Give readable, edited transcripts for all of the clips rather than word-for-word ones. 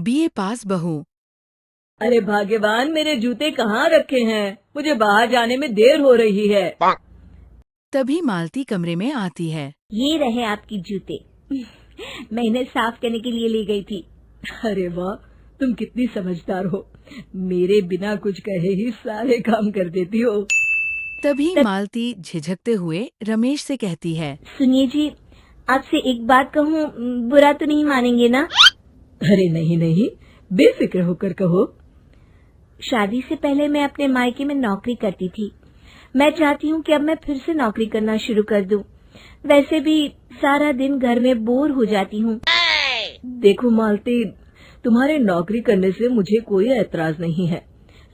BA पास बहू। अरे भाग्यवान, मेरे जूते कहाँ रखे हैं? मुझे बाहर जाने में देर हो रही है। तभी मालती कमरे में आती है। ये रहे आपकी जूते। मैं इन्हें साफ करने के लिए ले गई थी। अरे वाह, तुम कितनी समझदार हो। मेरे बिना कुछ कहे ही सारे काम कर देती हो। तभी मालती झिझकते हुए रमेश से कहती है, सुनिए जी, आपसे एक बात कहूँ, बुरा तो नहीं मानेंगे ना? अरे नहीं नहीं, बेफिक्र होकर कहो। शादी से पहले मैं अपने मायके में नौकरी करती थी। मैं चाहती हूँ कि अब मैं फिर से नौकरी करना शुरू कर दूं। वैसे भी सारा दिन घर में बोर हो जाती हूँ। देखो मालती, तुम्हारे नौकरी करने से मुझे कोई ऐतराज नहीं है,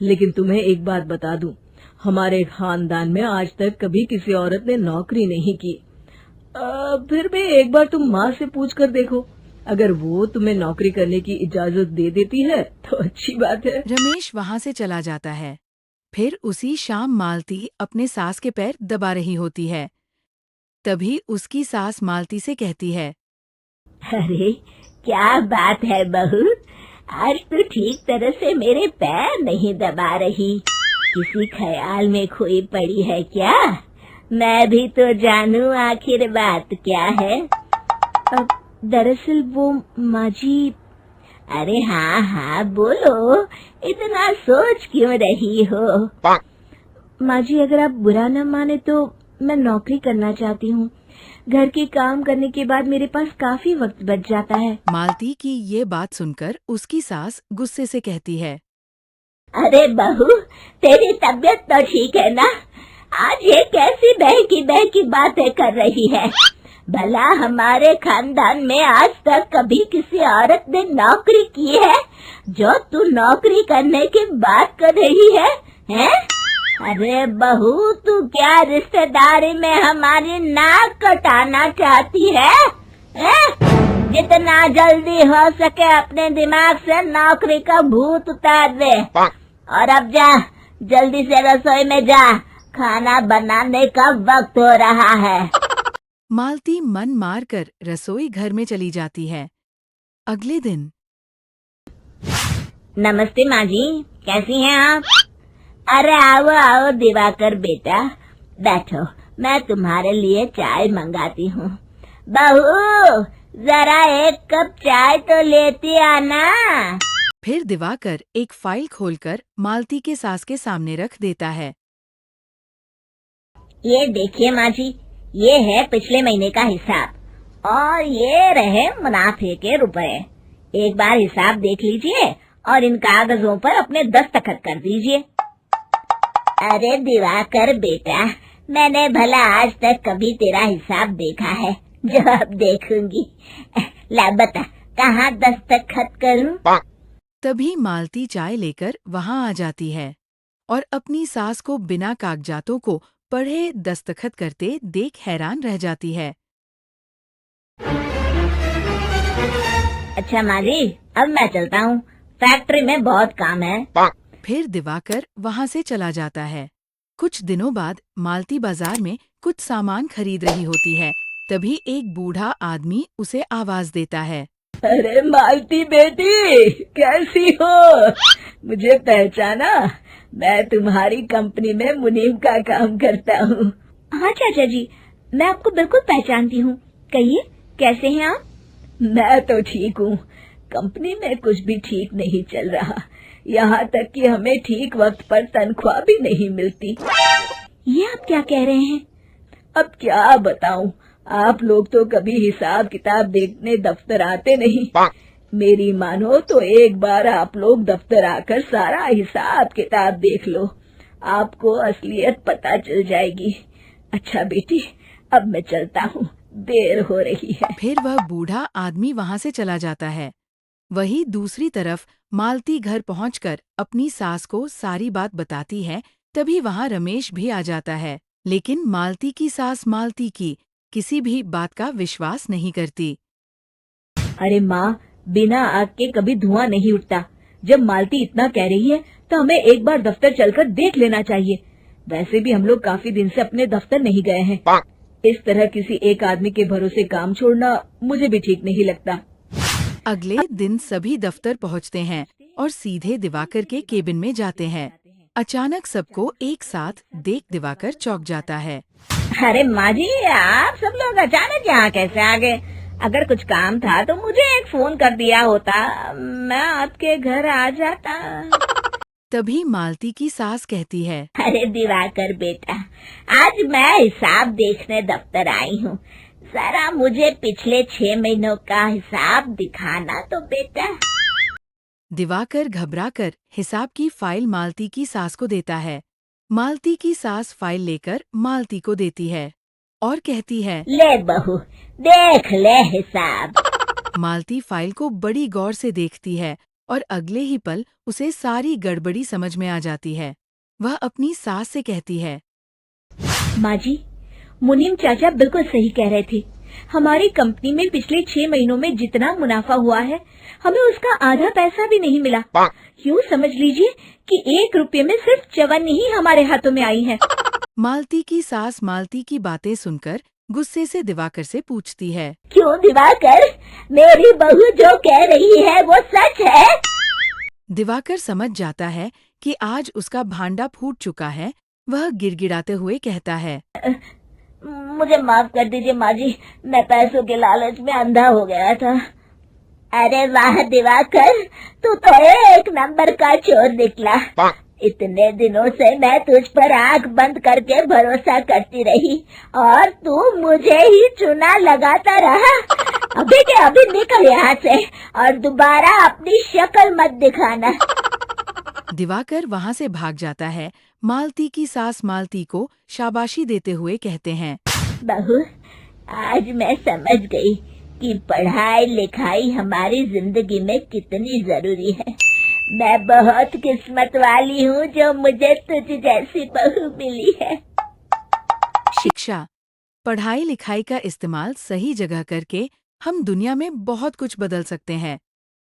लेकिन तुम्हें एक बात बता दूं, हमारे खानदान में आज तक कभी किसी औरत ने नौकरी नहीं की। फिर भी एक बार तुम माँ से पूछ कर देखो, अगर वो तुम्हें नौकरी करने की इजाजत दे देती है तो अच्छी बात है। रमेश वहाँ से चला जाता है। फिर उसी शाम मालती अपने सास के पैर दबा रही होती है। तभी उसकी सास मालती से कहती है, अरे क्या बात है बहू, आज तो ठीक तरह से मेरे पैर नहीं दबा रही। किसी ख्याल में खोई पड़ी है क्या? मैं भी तो जानूं आखिर बात क्या है। अब दरअसल वो माँ जी। अरे हाँ हाँ बोलो, इतना सोच क्यों रही हो? माँ जी, अगर आप बुरा न माने तो मैं नौकरी करना चाहती हूँ। घर के काम करने के बाद मेरे पास काफी वक्त बच जाता है। मालती की ये बात सुनकर उसकी सास गुस्से से कहती है, अरे बहू, तेरी तबीयत तो ठीक है ना? आज ये कैसी बहकी बातें कर रही है? भला हमारे खानदान में आज तक कभी किसी औरत ने नौकरी की है जो तू नौकरी करने की बात कर रही है? हैं? अरे बहू, तू क्या रिश्तेदारी में हमारी नाक कटाना चाहती है? जितना जल्दी हो सके अपने दिमाग से नौकरी का भूत उतार दे, और अब जा, जल्दी से रसोई में जा, खाना बनाने का वक्त हो रहा है। मालती मन मारकर रसोई घर में चली जाती है। अगले दिन। नमस्ते माँ जी, कैसी हैं आप? अरे आओ आओ दिवाकर बेटा, बैठो, मैं तुम्हारे लिए चाय मंगाती हूँ। बहू, जरा एक कप चाय तो लेती आना। फिर दिवाकर एक फाइल खोलकर मालती के सास के सामने रख देता है। ये देखिए माँ जी, ये है पिछले महीने का हिसाब और ये रहे मुनाफे के रुपए। एक बार हिसाब देख लीजिए और इन कागजों पर अपने दस्तखत कर दीजिए। अरे दिवाकर बेटा, मैंने भला आज तक कभी तेरा हिसाब देखा है जो अब देखूंगी? ला बता, कहाँ दस्तखत करूं? तभी मालती चाय लेकर वहाँ आ जाती है और अपनी सास को बिना कागजातों को पढ़े दस्तखत करते देख हैरान रह जाती है। अच्छा माँ जी, अब मैं चलता हूँ, फैक्ट्री में बहुत काम है। फिर दिवाकर वहाँ से चला जाता है। कुछ दिनों बाद मालती बाजार में कुछ सामान खरीद रही होती है। तभी एक बूढ़ा आदमी उसे आवाज देता है, अरे मालती बेटी, कैसी हो? मुझे पहचाना? मैं तुम्हारी कंपनी में मुनीम का काम करता हूँ। हाँ चाचा जी, मैं आपको बिल्कुल पहचानती हूँ। कहिए, कैसे हैं आप? मैं तो ठीक हूँ। कंपनी में कुछ भी ठीक नहीं चल रहा, यहाँ तक कि हमें ठीक वक्त पर तनख्वाह भी नहीं मिलती। ये आप क्या कह रहे हैं? अब क्या बताऊँ, आप लोग तो कभी हिसाब किताब देखने दफ्तर आते नहीं। मेरी मानो तो एक बार आप लोग दफ्तर आकर सारा हिसाब किताब देख लो, आपको असलियत पता चल जाएगी। अच्छा बेटी, अब मैं चलता हूँ, देर हो रही है। फिर वह बूढ़ा आदमी वहाँ से चला जाता है। वहीं दूसरी तरफ मालती घर पहुंचकर अपनी सास को सारी बात बताती है। तभी वहाँ रमेश भी आ जाता है, लेकिन मालती की सास मालती की किसी भी बात का विश्वास नहीं करती। अरे माँ, बिना आग के कभी धुआं नहीं उठता। जब मालती इतना कह रही है तो हमें एक बार दफ्तर चलकर देख लेना चाहिए। वैसे भी हम लोग काफी दिन से अपने दफ्तर नहीं गए हैं। इस तरह किसी एक आदमी के भरोसे काम छोड़ना मुझे भी ठीक नहीं लगता। अगले दिन सभी दफ्तर पहुंचते हैं और सीधे दिवाकर के केबिन में जाते हैं। अचानक सबको एक साथ देख दिवाकर चौंक जाता है। अरे माँ जी, आप सब लोग अचानक यहाँ कैसे आ गए? अगर कुछ काम था तो मुझे एक फोन कर दिया होता, मैं आपके घर आ जाता। तभी मालती की सास कहती है, अरे दिवाकर बेटा, आज मैं हिसाब देखने दफ्तर आई हूँ। जरा मुझे पिछले 6 महीनों का हिसाब दिखाना तो बेटा। दिवाकर घबराकर हिसाब की फाइल मालती की सास को देता है। मालती की सास फाइल लेकर मालती को देती है और कहती है, ले बहू, देख ले हिसाब। मालती फाइल को बड़ी गौर से देखती है और अगले ही पल उसे सारी गड़बड़ी समझ में आ जाती है। वह अपनी सास से कहती है, माँ जी, मुनीम चाचा बिल्कुल सही कह रहे थे। हमारी कंपनी में पिछले 6 महीनों में जितना मुनाफा हुआ है, हमें उसका आधा पैसा भी नहीं मिला। यूँ समझ लीजिए कि 1 रुपये में सिर्फ चवन्नी ही हमारे हाथों में आई है। मालती की सास मालती की बातें सुनकर गुस्से से दिवाकर से पूछती है, क्यों दिवाकर, मेरी बहू जो कह रही है वो सच है? दिवाकर समझ जाता है कि आज उसका भांडा फूट चुका है। वह गिड़गिड़ाते हुए कहता है, मुझे माफ कर दीजिए माँ जी, मैं पैसों के लालच में अंधा हो गया था। अरे वाह दिवाकर, तू तो एक नंबर का चोर निकला। इतने दिनों से मैं तुझ पर आंख बंद करके भरोसा करती रही और तू मुझे ही चुना लगाता रहा। अभी के अभी निकल यहाँ से और दोबारा अपनी शक्ल मत दिखाना। दिवाकर वहाँ से भाग जाता है। मालती की सास मालती को शाबाशी देते हुए कहते हैं, बहू, आज मैं समझ गई कि पढ़ाई लिखाई हमारी जिंदगी में कितनी जरूरी है। मैं बहुत किस्मत वाली हूँ जो मुझे तुझ जैसी बहू मिली है। शिक्षा, पढ़ाई लिखाई का इस्तेमाल सही जगह करके हम दुनिया में बहुत कुछ बदल सकते हैं।